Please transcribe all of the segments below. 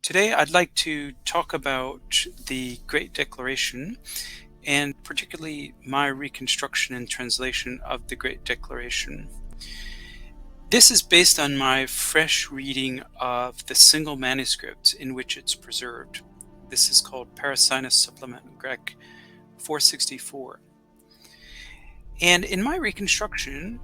Today, I'd like to talk about the Great Declaration and particularly my reconstruction and translation of the Great Declaration. This is based on my fresh reading of the single manuscript in which it's preserved. This is called Parasinus Supplement, grec 464. And in my reconstruction,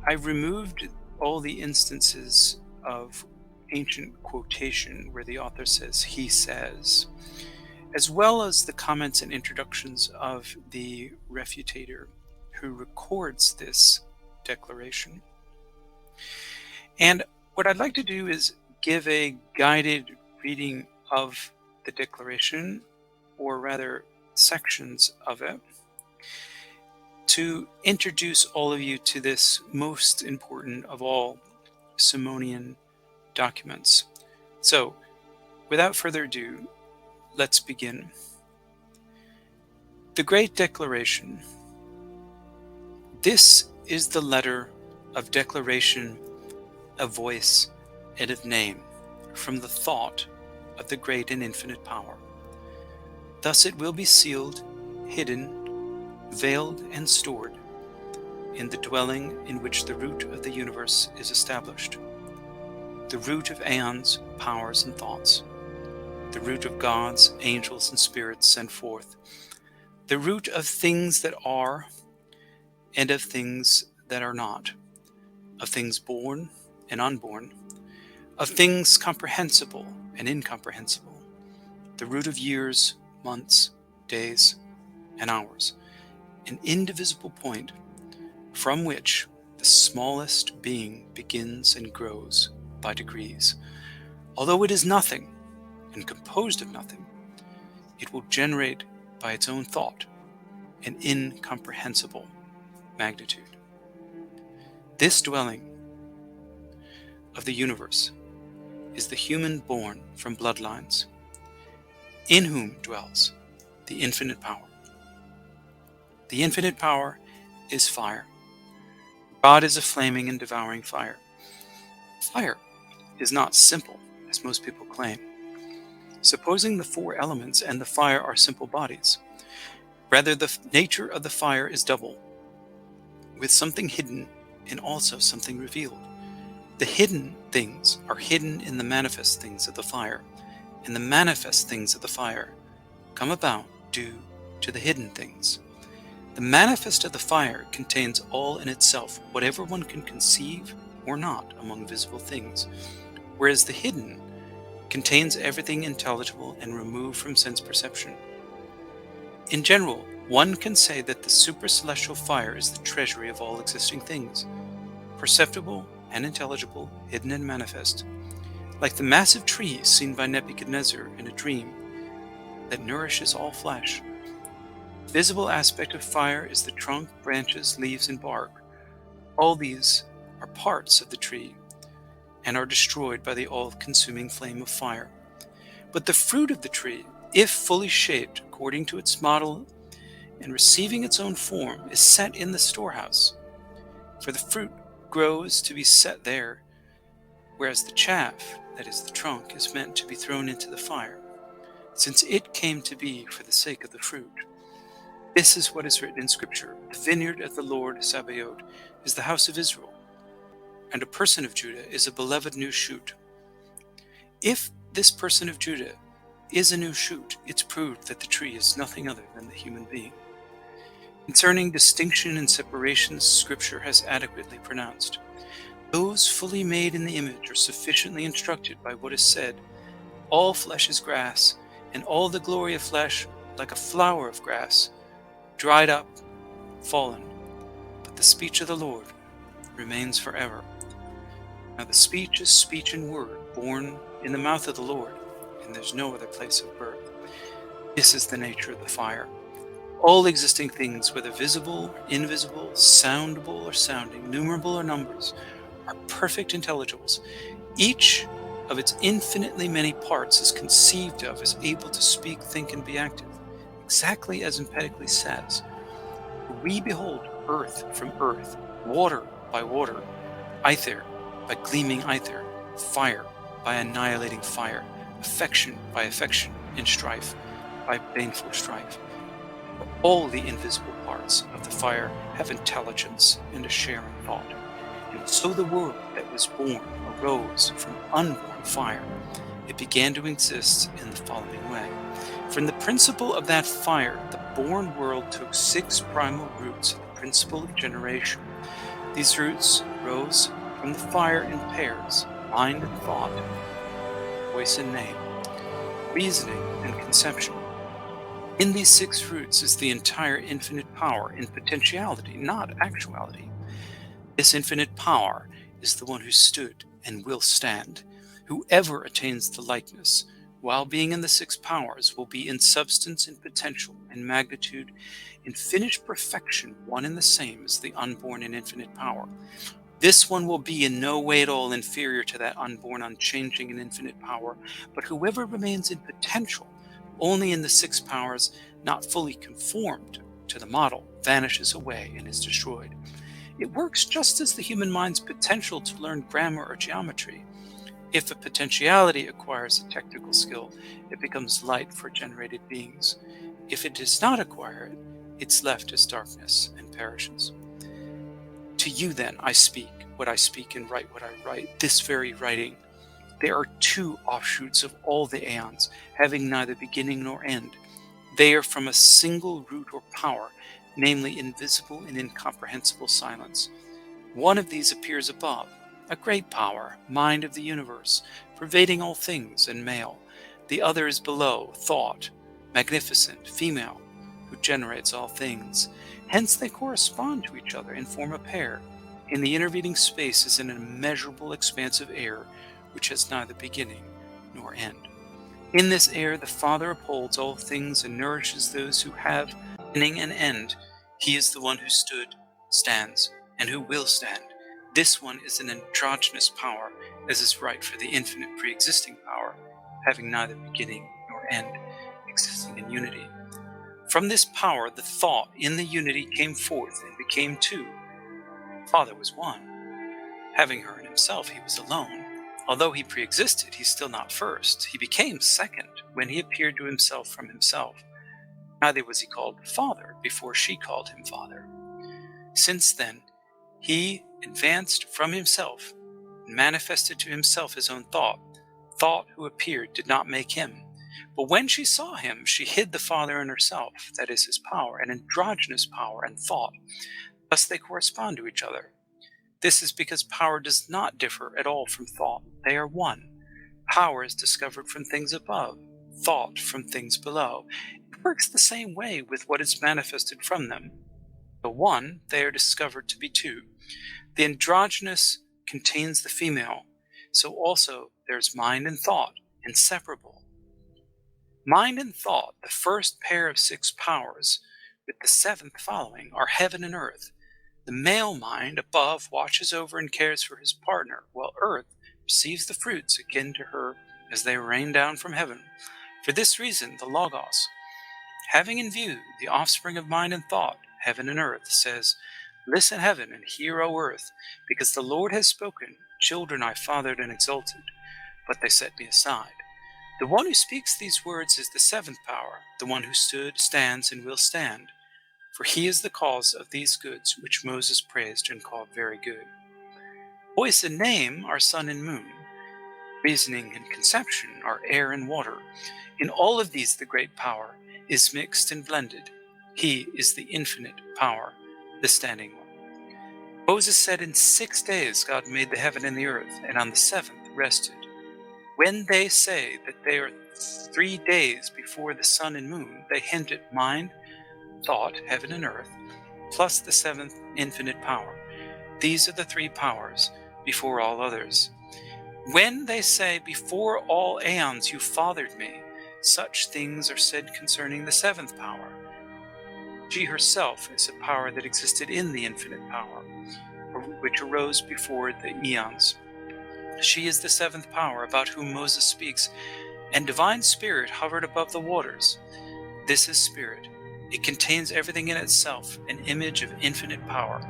I removed all the instances of ancient quotation where the author says, he says, as well as the comments and introductions of the refutator who records this declaration. And what I'd like to do is give a guided reading of the declaration, or rather sections of it, to introduce all of you to this most important of all Simonian documents. So, without further ado, let's begin. The Great Declaration. This is the letter of declaration, of voice, and of name, from the thought of the great and infinite power. Thus it will be sealed, hidden, veiled, and stored in the dwelling in which the root of the universe is established, the root of aeons, powers, and thoughts, the root of gods, angels, and spirits sent forth, the root of things that are, and of things that are not, of things born and unborn, of things comprehensible and incomprehensible, the root of years, months, days, and hours, an indivisible point from which the smallest being begins and grows by degrees. Although it is nothing and composed of nothing, it will generate by its own thought an incomprehensible magnitude. This dwelling of the universe is the human born from bloodlines, in whom dwells the infinite power. The infinite power is fire. God is a flaming and devouring fire. Fire is not simple, as most people claim. Supposing the four elements and the fire are simple bodies, rather the nature of the fire is double, with something hidden and also something revealed. The hidden things are hidden in the manifest things of the fire, and the manifest things of the fire come about due to the hidden things. The manifest of the fire contains all in itself, whatever one can conceive or not among visible things, whereas the hidden contains everything intelligible and removed from sense perception. In general, one can say that the supercelestial fire is the treasury of all existing things, perceptible and intelligible, hidden and manifest, like the massive tree seen by Nebuchadnezzar in a dream that nourishes all flesh. The visible aspect of fire is the trunk, branches, leaves, and bark. All these are parts of the tree and are destroyed by the all-consuming flame of fire. But the fruit of the tree, if fully shaped according to its model and receiving its own form, is set in the storehouse. For the fruit grows to be set there, whereas the chaff, that is the trunk, is meant to be thrown into the fire, since it came to be for the sake of the fruit. This is what is written in Scripture: the vineyard of the Lord Sabaoth is the house of Israel, and a person of Judah is a beloved new shoot. If this person of Judah is a new shoot, it's proved that the tree is nothing other than the human being. Concerning distinction and separation, Scripture has adequately pronounced. Those fully made in the image are sufficiently instructed by what is said, all flesh is grass, and all the glory of flesh like a flower of grass, dried up, fallen. But the speech of the Lord remains forever. Now the speech is speech and word, born in the mouth of the Lord, and there's no other place of birth. This is the nature of the fire. All existing things, whether visible, invisible, soundable or sounding, numerable or numbers, are perfect intelligibles. Each of its infinitely many parts is conceived of as able to speak, think, and be active, exactly as Empedocles says. We behold earth from earth, water by water, ether by gleaming ether, fire by annihilating fire, affection by affection, in strife by baneful strife. For all the invisible parts of the fire have intelligence and a share in thought. And so the world that was born arose from unborn fire. It began to exist in the following way. From the principle of that fire, the born world took 6 primal roots of the principle of generation. These roots rose from the fire in pairs: mind and thought, voice and name, reasoning and conception. In these 6 roots is the entire infinite power in potentiality, not actuality. This infinite power is the one who stood and will stand. Whoever attains the likeness, while being in the 6 powers, will be in substance and potential and magnitude, in finished perfection, one and the same as the unborn and infinite power. This one will be in no way at all inferior to that unborn, unchanging, and infinite power, but whoever remains in potential, only in the 6 powers, not fully conformed to the model, vanishes away and is destroyed. It works just as the human mind's potential to learn grammar or geometry. If a potentiality acquires a technical skill, it becomes light for generated beings. If it does not acquire it, it's left as darkness and perishes. To you then I speak what I speak and write what I write, this very writing. There are 2 offshoots of all the aeons, having neither beginning nor end. They are from a single root or power, namely invisible and incomprehensible silence. One of these appears above, a great power, mind of the universe, pervading all things and male. The other is below, thought, magnificent, female, who generates all things. Hence they correspond to each other and form a pair. In the intervening space is an immeasurable expanse of air, which has neither beginning nor end. In this air the Father upholds all things and nourishes those who have beginning and end. He is the one who stood, stands, and who will stand. This one is an androgynous power, as is right for the infinite pre-existing power, having neither beginning nor end, existing in unity. From this power the thought in the unity came forth and became 2. The Father was one. Having her in himself, he was alone. Although he pre-existed, he's still not first. He became second when he appeared to himself from himself. Neither was he called Father before she called him Father. Since then, he advanced from himself and manifested to himself his own thought. Thought who appeared did not make him. But when she saw him, she hid the Father in herself, that is his power, an androgynous power and thought. Thus they correspond to each other. This is because power does not differ at all from thought. They are one. Power is discovered from things above, thought from things below. It works the same way with what is manifested from them. The one, they are discovered to be 2. The androgynous contains the female, so also there's mind and thought, inseparable. Mind and thought, the first pair of 6 powers, with the 7th following, are heaven and earth. The male mind above watches over and cares for his partner, while earth receives the fruits akin to her as they rain down from heaven. For this reason, the Logos, having in view the offspring of mind and thought, heaven and earth, says, "Listen, heaven, and hear, O earth, because the Lord has spoken. Children I fathered and exalted, but they set me aside." The one who speaks these words is the 7th power, the one who stood, stands, and will stand. For he is the cause of these goods which Moses praised and called very good. Voice and name are sun and moon. Reasoning and conception are air and water. In all of these the great power is mixed and blended. He is the infinite power, the standing one. Moses said, "In 6 days God made the heaven and the earth, and on the 7th rested." When they say that they are 3 days before the sun and moon, they hint at mind, thought, heaven and earth, plus the 7th infinite power. These are the 3 powers before all others. When they say, "Before all aeons you fathered me," such things are said concerning the 7th power. She herself is a power that existed in the infinite power, which arose before the eons. She is the 7th power about whom Moses speaks, and divine spirit hovered above the waters. This is spirit. It contains everything in itself, an image of infinite power.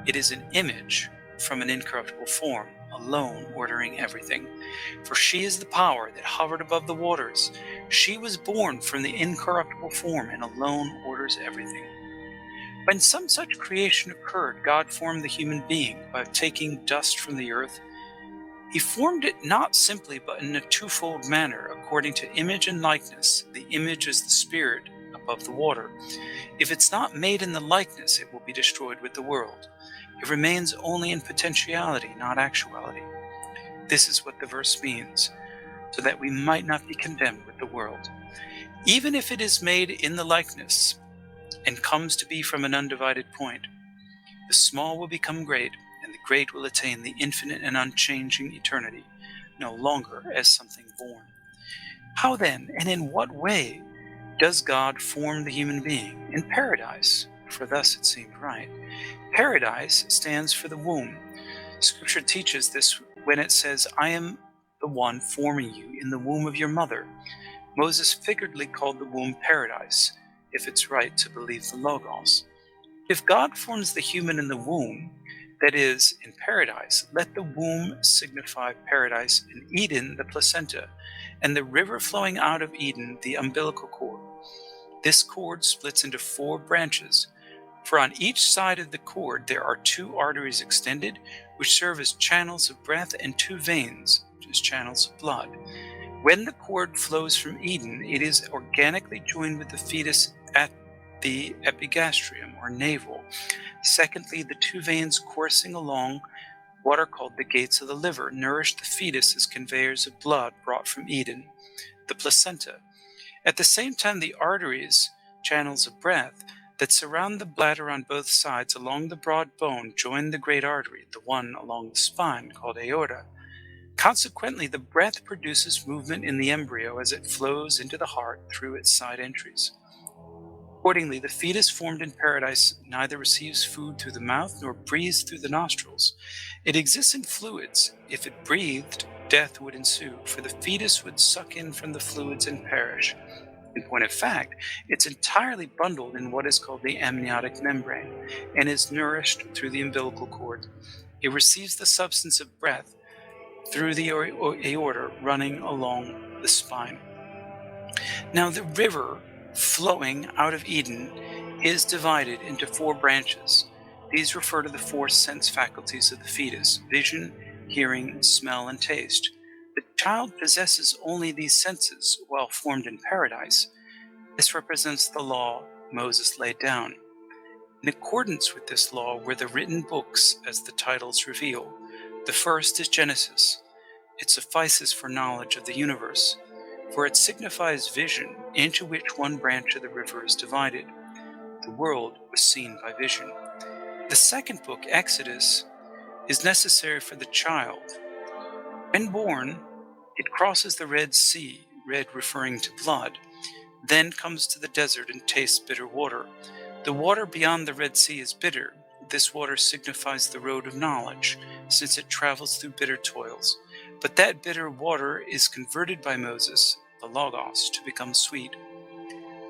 It is an image from an incorruptible form, alone ordering everything. For she is the power that hovered above the waters. She was born from the incorruptible form and alone orders everything. When some such creation occurred, God formed the human being by taking dust from the earth. He formed it not simply but in a twofold manner, according to image and likeness. The image is the spirit above the water. If it's not made in the likeness, it will be destroyed with the world. It remains only in potentiality, not actuality. This is what the verse means, so that we might not be condemned with the world. Even if it is made in the likeness and comes to be from an undivided point, the small will become great, and the great will attain the infinite and unchanging eternity, no longer as something born. How then, and in what way, does God form the human being? In paradise, for thus it seemed right. Paradise stands for the womb. Scripture teaches this when it says, I am the one forming you in the womb of your mother. Moses figuratively called the womb paradise, if it's right to believe the Logos. If God forms the human in the womb, that is, in paradise, let the womb signify paradise, and Eden the placenta, and the river flowing out of Eden the umbilical cord. This cord splits into 4 branches, for on each side of the cord there are 2 arteries extended, which serve as channels of breath, and 2 veins, which is channels of blood. When the cord flows from Eden, it is organically joined with the fetus at the epigastrium, or navel. Secondly, the 2 veins coursing along what are called the gates of the liver nourish the fetus as conveyors of blood brought from Eden, the placenta. At the same time, the arteries, channels of breath, that surround the bladder on both sides along the broad bone join the great artery, the one along the spine, called aorta. Consequently, the breath produces movement in the embryo as it flows into the heart through its side entries. Accordingly, the fetus formed in paradise neither receives food through the mouth nor breathes through the nostrils. It exists in fluids. If it breathed, death would ensue, for the fetus would suck in from the fluids and perish. In point of fact, it's entirely bundled in what is called the amniotic membrane, and is nourished through the umbilical cord. It receives the substance of breath through the aorta running along the spine. Now the river flowing out of Eden is divided into 4 branches. These refer to the 4 sense faculties of the fetus: vision, hearing, smell, and taste. The child possesses only these senses while formed in paradise. This represents the law Moses laid down. In accordance with this law were the written books, as the titles reveal. The first is Genesis. It suffices for knowledge of the universe, for it signifies vision, into which one branch of the river is divided. The world was seen by vision. The second book, Exodus, is necessary for the child. When born, it crosses the Red Sea, red referring to blood, then comes to the desert and tastes bitter water. The water beyond the Red Sea is bitter. This water signifies the road of knowledge, since it travels through bitter toils. But that bitter water is converted by Moses, the Logos, to become sweet.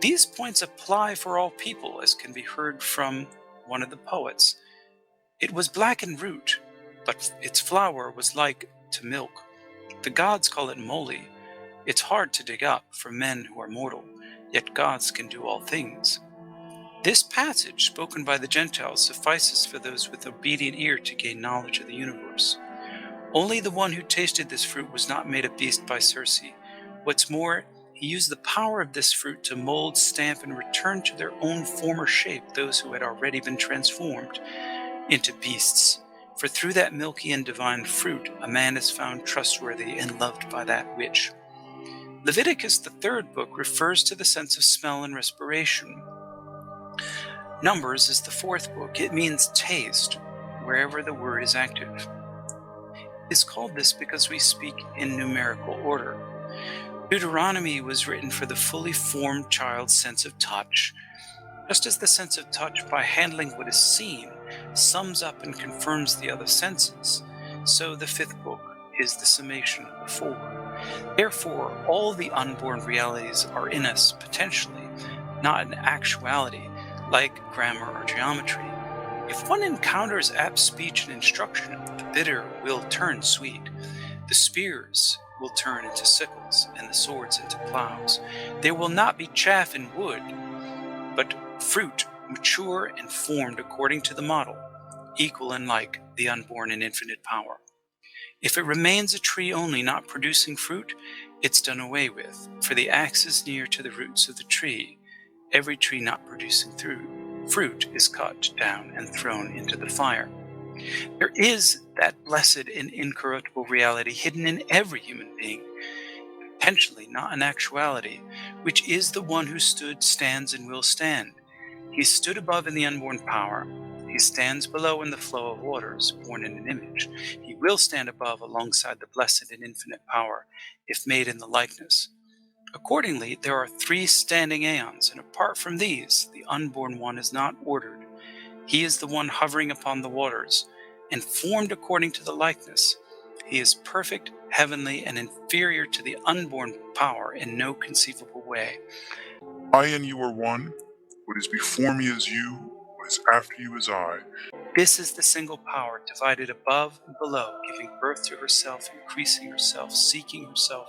These points apply for all people, as can be heard from one of the poets. It was black in root, but its flower was like to milk. The gods call it moly. It's hard to dig up for men who are mortal, yet gods can do all things. This passage, spoken by the Gentiles, suffices for those with obedient ear to gain knowledge of the universe. Only the one who tasted this fruit was not made a beast by Circe. What's more, he used the power of this fruit to mold, stamp, and return to their own former shape those who had already been transformed into beasts. For through that milky and divine fruit, a man is found trustworthy and loved by that which. Leviticus, the 3rd book, refers to the sense of smell and respiration. Numbers is the 4th book. It means taste, wherever the word is active. It is called this because we speak in numerical order. Deuteronomy was written for the fully formed child's sense of touch. Just as the sense of touch, by handling what is seen, sums up and confirms the other senses, so the 5th book is the summation of the 4. Therefore, all the unborn realities are in us potentially, not in actuality, like grammar or geometry. If one encounters apt speech and instruction, bitter will turn sweet. The spears will turn into sickles, and the swords into plows. There will not be chaff in wood, but fruit mature and formed according to the model, equal and like the unborn in infinite power. If it remains a tree only, not producing fruit, it's done away with, for the axe is near to the roots of the tree. Every tree not producing fruit is cut down and thrown into the fire. There is that blessed and incorruptible reality hidden in every human being, potentially not in actuality, which is the one who stood, stands, and will stand. He stood above in the unborn power. He stands below in the flow of waters, born in an image. He will stand above alongside the blessed and infinite power, if made in the likeness. Accordingly, there are three standing aeons, and apart from these, the unborn one is not ordered. He is the one hovering upon the waters, and formed according to the likeness. He is perfect, heavenly, and inferior to the unborn power in no conceivable way. I and you are one. What is before me is you, what is after you is I. This is the single power, divided above and below, giving birth to herself, increasing herself, seeking herself,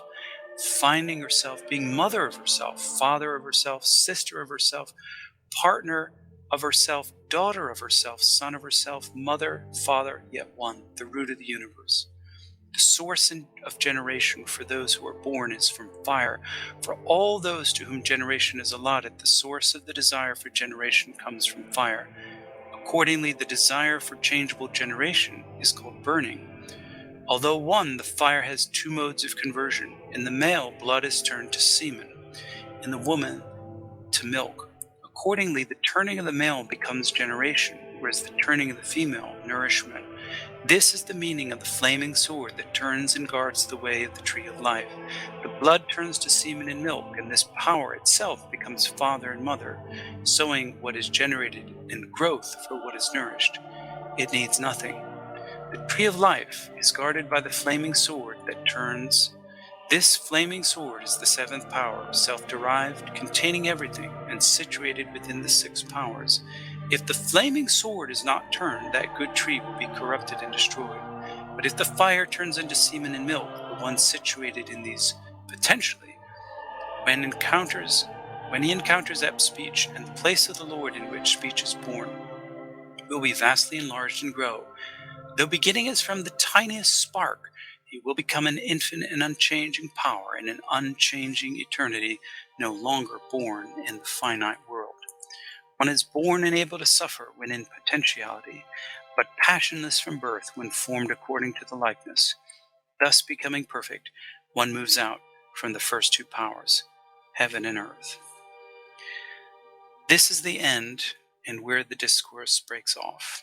finding herself, being mother of herself, father of herself, sister of herself, partner of herself, daughter of herself, son of herself, mother, father, yet one, the root of the universe. The source of generation for those who are born is from fire. For all those to whom generation is allotted, the source of the desire for generation comes from fire. Accordingly, the desire for changeable generation is called burning. Although one, the fire has two modes of conversion. In the male, blood is turned to semen. In the woman, to milk. Accordingly, the turning of the male becomes generation, whereas the turning of the female, nourishment. This is the meaning of the flaming sword that turns and guards the way of the tree of life. The blood turns to semen and milk, and this power itself becomes father and mother, sowing what is generated and growth for what is nourished. It needs nothing. The tree of life is guarded by the flaming sword that turns. This flaming sword is the seventh power, self-derived, containing everything, and situated within the six powers. If the flaming sword is not turned, that good tree will be corrupted and destroyed. But if the fire turns into semen and milk, the one situated in these potentially, when he encounters that speech and the place of the Lord in which speech is born, will be vastly enlarged and grow. Though beginning as from the tiniest spark, he will become an infinite and unchanging power in an unchanging eternity, no longer born in the finite world. One is born and able to suffer when in potentiality, but passionless from birth when formed according to the likeness. Thus becoming perfect, one moves out from the first two powers, heaven and earth. This is the end and where the discourse breaks off.